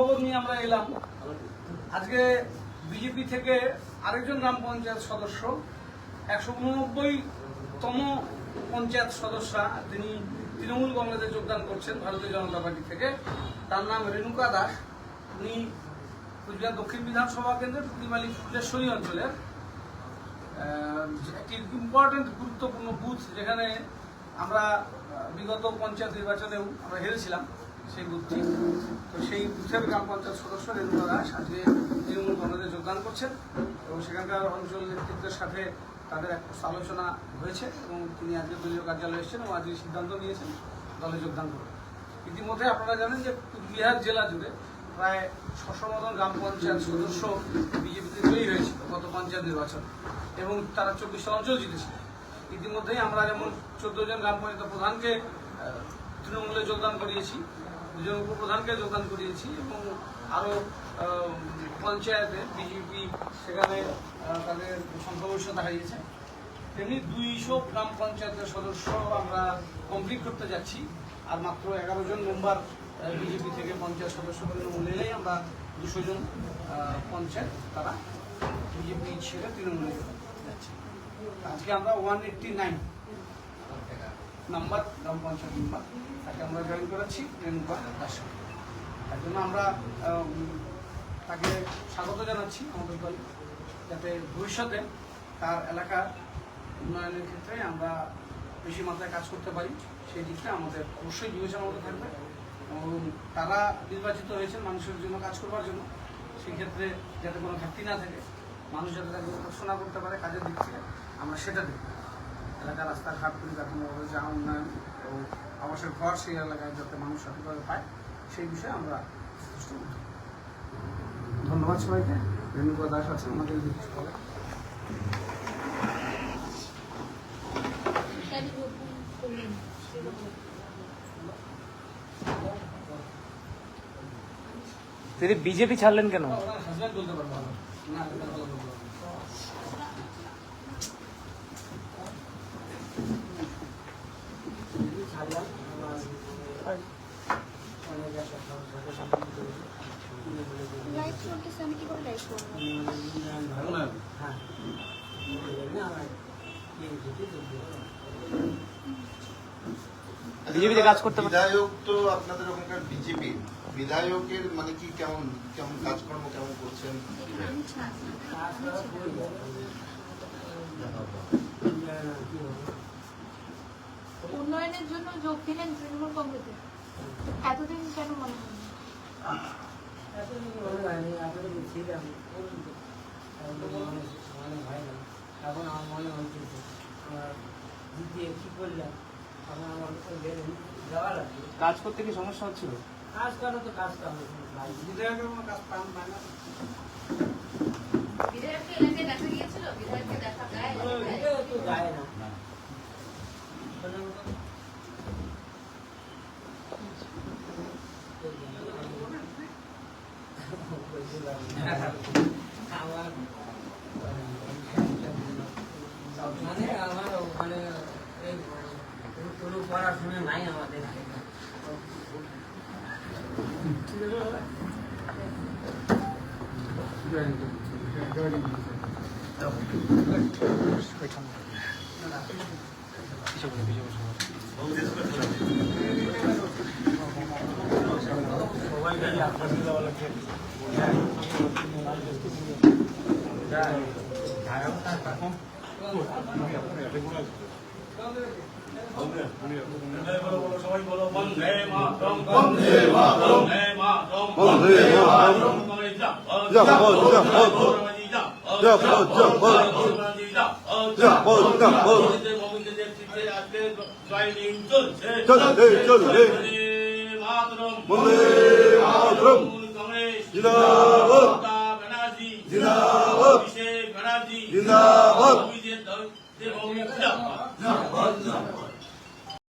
খবর নিয়ে আমরা এলাম। আজকে বিজেপি থেকে আরেকজন গ্রাম পঞ্চায়েত সদস্য 189তম পঞ্চায়েত সদস্যা, তিনি তৃণমূল কংগ্রেসে যোগদান করছেন ভারতীয় জনতা পার্টি থেকে। তার নাম রেণুকা দাস। উনি কুচবিহার দক্ষিণ বিধানসভা কেন্দ্রের টুলিমালি ফুলেশ্বরী অঞ্চলের একটি ইম্পর্টেন্ট গুরুত্বপূর্ণ বুথ, যেখানে আমরা বিগত পঞ্চায়েত নির্বাচনেও আমরা হেরেছিলাম সেই বুথটি। তো সেই বুথের গ্রাম পঞ্চায়েত সদস্য রেণুকা দাস আজকে তৃণমূল কংগ্রেসে যোগদান করছেন এবং সেখানকার অঞ্চল নেতৃত্বের সাথে তাদের এক আলোচনা হয়েছে এবং তিনি আজকে দলীয় কার্যালয়ে এসেছেন এবং আজকে সিদ্ধান্ত নিয়েছেন দলে যোগদান করবেন। ইতিমধ্যে আপনারা জানেন যে কুচবিহার জেলা জুড়ে প্রায় 600 মতন গ্রাম পঞ্চায়েত সদস্য বিজেপিতে তৈরি হয়েছিল গত পঞ্চায়েত নির্বাচন এবং তারা 24টা অঞ্চল জিতেছিল। ইতিমধ্যেই আমরা যেমন 14 জন গ্রাম পঞ্চায়েত প্রধানকে তৃণমূলে যোগদান করিয়েছি, 2 জন উপপ্রধানকে যোগদান করিয়েছি এবং আরও পঞ্চায়েতে বিজেপি সেখানে তাদের সংখ্যাগরিষ্ঠতা হারিয়েছে। তেমনি 200 গ্রাম পঞ্চায়েতের সদস্য আমরা কমপ্লিট করতে যাচ্ছি। আর মাত্র 11 জন মেম্বার বিজেপি থেকে পঞ্চায়েত সদস্য তৃণমূলে এলেই আমরা 200 জন পঞ্চায়েত তারা বিজেপি ছেড়ে তৃণমূলে যাচ্ছে। আজকে আমরা 189 নাম্বার গ্রাম পঞ্চায়েত মেম্বার তাকে আমরা জয়েন করাচ্ছি রেণুকা দাস। তার জন্য আমরা তাকে স্বাগত জানাচ্ছি আমাদের দলে, যাতে ভবিষ্যতে তার এলাকার উন্নয়নের ক্ষেত্রে আমরা বেশি মাত্রায় কাজ করতে পারি। সেই দিকটা আমাদের অবশ্যই বিবেচনা মতো থাকবে এবং তারা নির্বাচিত হয়েছেন মানুষের জন্য কাজ করবার জন্য। সেই ক্ষেত্রে যাতে কোনো ঘাটতি না থাকে, মানুষ যাতে তাকে উপাসনা করতে পারে কাজের দিক থেকে, আমরা সেটা দেখব। এলাকার রাস্তাঘাট পরিকাঠামো, যা উন্নয়ন এবং আবাসের ঘর সেই এলাকায় যাতে মানুষ সঠিকভাবে পায়, সেই বিষয়ে আমরা যথেষ্ট করব। ধন্যবাদ সবাইকে। রেণুকা দাস আছে আমাদের দলে। তিনি বিজেপি ছাড়লেন কেন? বলতে পারবো না। বিজেপিতে কাজ করতে বিধায়ক তো আপনাদের ওখানকার বিজেপি বিধায়কের মানে কি কেমন কেমন কাজকর্ম কেমন করছেন? উন্নয়নের জন্য যোগ দিলেন তৃণমূল কংগ্রেসে, এতদিন কেন মনে হয়নি? এখন আমার মনে হচ্ছে আমরা জিতিয়ে কি করলাম, এখন আমার যাওয়া লাগবে। কাজ করতে কি সমস্যা হচ্ছিল? কাজ করা তো কাজ করা বিধায়কের কোনো কাজ পান পায় না। বিধায়ককে এলাকায় দেখা গিয়েছিল, বিধায়ককে দেখা যায় তো যায় না। মানে আমার ওখানে কোনো পড়াশোনা নাই আমাদের। সবাই বলো বন্দে মাতরম, বন্দে মাতরম, বন্দে মাতরম, বন্দে মাতরম, জিন্দাবাদ।